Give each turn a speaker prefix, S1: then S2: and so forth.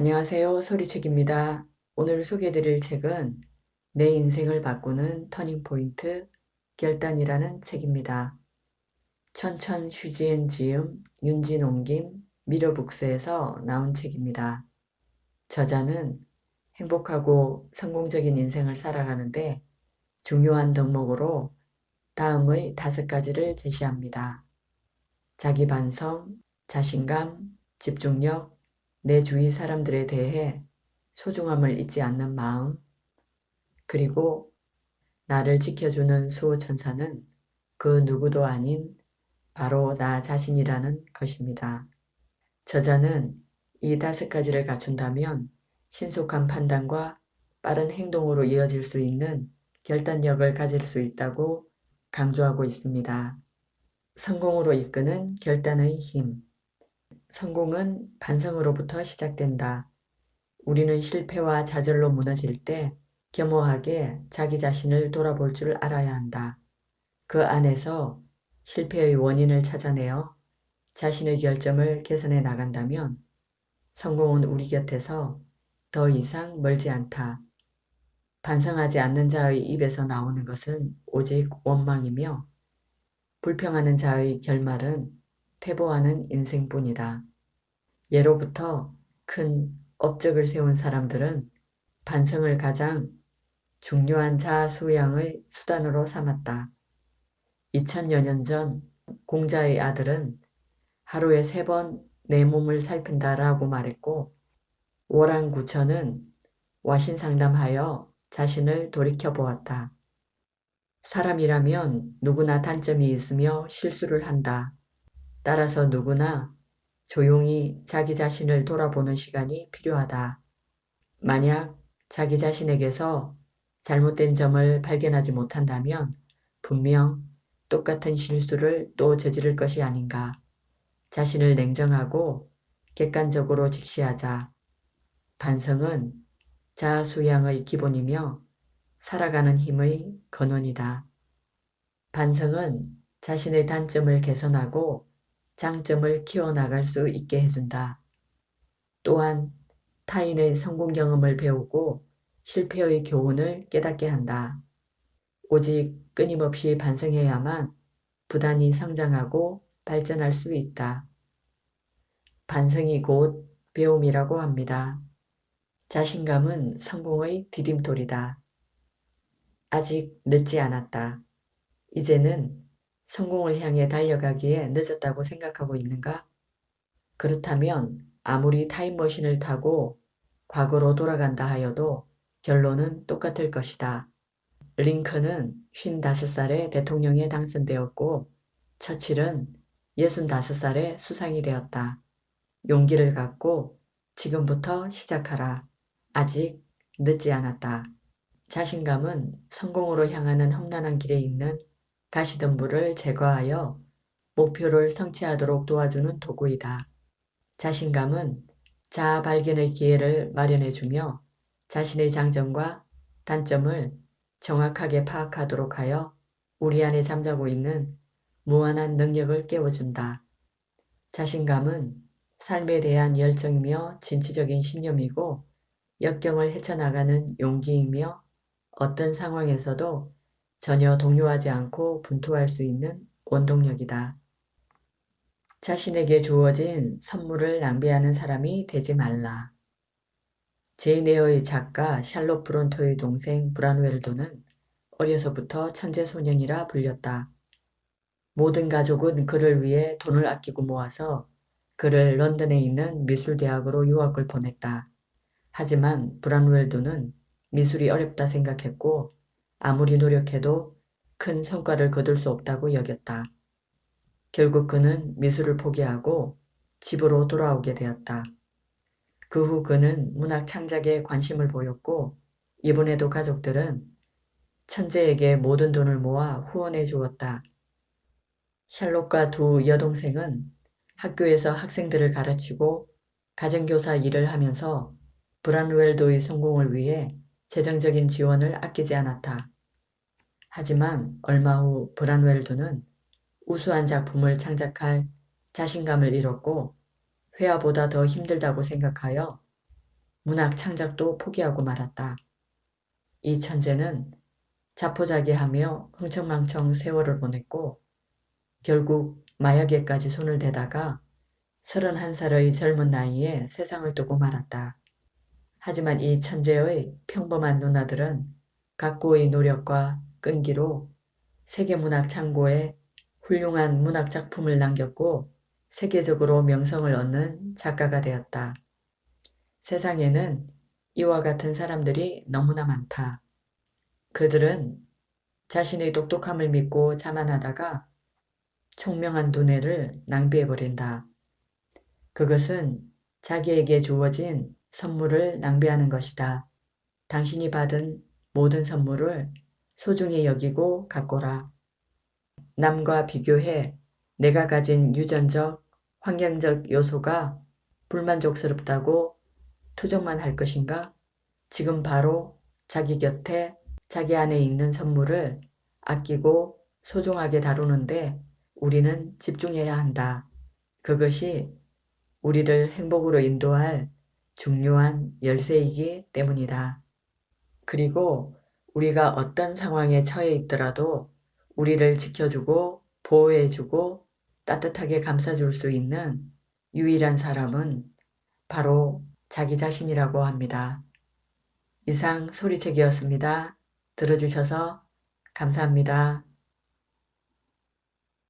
S1: 안녕하세요. 소리책입니다. 오늘 소개해드릴 책은 내 인생을 바꾸는 터닝포인트 결단이라는 책입니다. 천천 휴지엔 지음 윤진 옮김 미러북스에서 나온 책입니다. 저자는 행복하고 성공적인 인생을 살아가는데 중요한 덕목으로 다음의 5가지를 제시합니다. 자기 반성, 자신감, 집중력, 내 주위 사람들에 대해 소중함을 잊지 않는 마음, 그리고 나를 지켜주는 수호천사는 그 누구도 아닌 바로 나 자신이라는 것입니다. 저자는 이 5가지를 갖춘다면 신속한 판단과 빠른 행동으로 이어질 수 있는 결단력을 가질 수 있다고 강조하고 있습니다. 성공으로 이끄는 결단의 힘. 성공은 반성으로부터 시작된다. 우리는 실패와 좌절로 무너질 때 겸허하게 자기 자신을 돌아볼 줄 알아야 한다. 그 안에서 실패의 원인을 찾아내어 자신의 결점을 개선해 나간다면 성공은 우리 곁에서 더 이상 멀지 않다. 반성하지 않는 자의 입에서 나오는 것은 오직 원망이며 불평하는 자의 결말은 퇴보하는 인생뿐이다. 예로부터 큰 업적을 세운 사람들은 반성을 가장 중요한 자아 수양의 수단으로 삼았다. 2000여 년 전 공자의 아들은 하루에 3번 내 몸을 살핀다라고 말했고 오랑구천은 와신상담하여 자신을 돌이켜보았다. 사람이라면 누구나 단점이 있으며 실수를 한다. 따라서 누구나 조용히 자기 자신을 돌아보는 시간이 필요하다. 만약 자기 자신에게서 잘못된 점을 발견하지 못한다면 분명 똑같은 실수를 또 저지를 것이 아닌가. 자신을 냉정하고 객관적으로 직시하자. 반성은 자아 수양의 기본이며 살아가는 힘의 근원이다. 반성은 자신의 단점을 개선하고 장점을 키워나갈 수 있게 해준다. 또한 타인의 성공 경험을 배우고 실패의 교훈을 깨닫게 한다. 오직 끊임없이 반성해야만 부단히 성장하고 발전할 수 있다. 반성이 곧 배움이라고 합니다. 자신감은 성공의 디딤돌이다. 아직 늦지 않았다. 이제는 성공을 향해 달려가기에 늦었다고 생각하고 있는가? 그렇다면 아무리 타임머신을 타고 과거로 돌아간다 하여도 결론은 똑같을 것이다. 링컨은 55살에 대통령에 당선되었고 처칠은 65살에 수상이 되었다. 용기를 갖고 지금부터 시작하라. 아직 늦지 않았다. 자신감은 성공으로 향하는 험난한 길에 있는 가시덤불을 제거하여 목표를 성취하도록 도와주는 도구이다. 자신감은 자아 발견의 기회를 마련해주며 자신의 장점과 단점을 정확하게 파악하도록 하여 우리 안에 잠자고 있는 무한한 능력을 깨워준다. 자신감은 삶에 대한 열정이며 진취적인 신념이고 역경을 헤쳐나가는 용기이며 어떤 상황에서도 전혀 동요하지 않고 분투할 수 있는 원동력이다. 자신에게 주어진 선물을 낭비하는 사람이 되지 말라. 제인 에어의 작가 샬롯 브론토의 동생 브란웰도는 어려서부터 천재소년이라 불렸다. 모든 가족은 그를 위해 돈을 아끼고 모아서 그를 런던에 있는 미술대학으로 유학을 보냈다. 하지만 브란웰도는 미술이 어렵다 생각했고 아무리 노력해도 큰 성과를 거둘 수 없다고 여겼다. 결국 그는 미술을 포기하고 집으로 돌아오게 되었다. 그 후 그는 문학 창작에 관심을 보였고 이번에도 가족들은 천재에게 모든 돈을 모아 후원해 주었다. 샬롯과 두 여동생은 학교에서 학생들을 가르치고 가정교사 일을 하면서 브란웰도의 성공을 위해 재정적인 지원을 아끼지 않았다. 하지만 얼마 후 브란웰도는 우수한 작품을 창작할 자신감을 잃었고 회화보다 더 힘들다고 생각하여 문학 창작도 포기하고 말았다. 이 천재는 자포자기하며 흥청망청 세월을 보냈고 결국 마약에까지 손을 대다가 31살의 젊은 나이에 세상을 뜨고 말았다. 하지만 이 천재의 평범한 누나들은 각고의 노력과 끈기로 세계문학 창고에 훌륭한 문학작품을 남겼고 세계적으로 명성을 얻는 작가가 되었다. 세상에는 이와 같은 사람들이 너무나 많다. 그들은 자신의 똑똑함을 믿고 자만하다가 총명한 두뇌를 낭비해버린다. 그것은 자기에게 주어진 선물을 낭비하는 것이다. 당신이 받은 모든 선물을 소중히 여기고 가꿔라. 남과 비교해 내가 가진 유전적, 환경적 요소가 불만족스럽다고 투정만 할 것인가? 지금 바로 자기 곁에 자기 안에 있는 선물을 아끼고 소중하게 다루는데 우리는 집중해야 한다. 그것이 우리를 행복으로 인도할 중요한 열쇠이기 때문이다. 그리고 우리가 어떤 상황에 처해 있더라도 우리를 지켜주고 보호해주고 따뜻하게 감싸줄 수 있는 유일한 사람은 바로 자기 자신이라고 합니다. 이상 소리책이었습니다. 들어주셔서 감사합니다.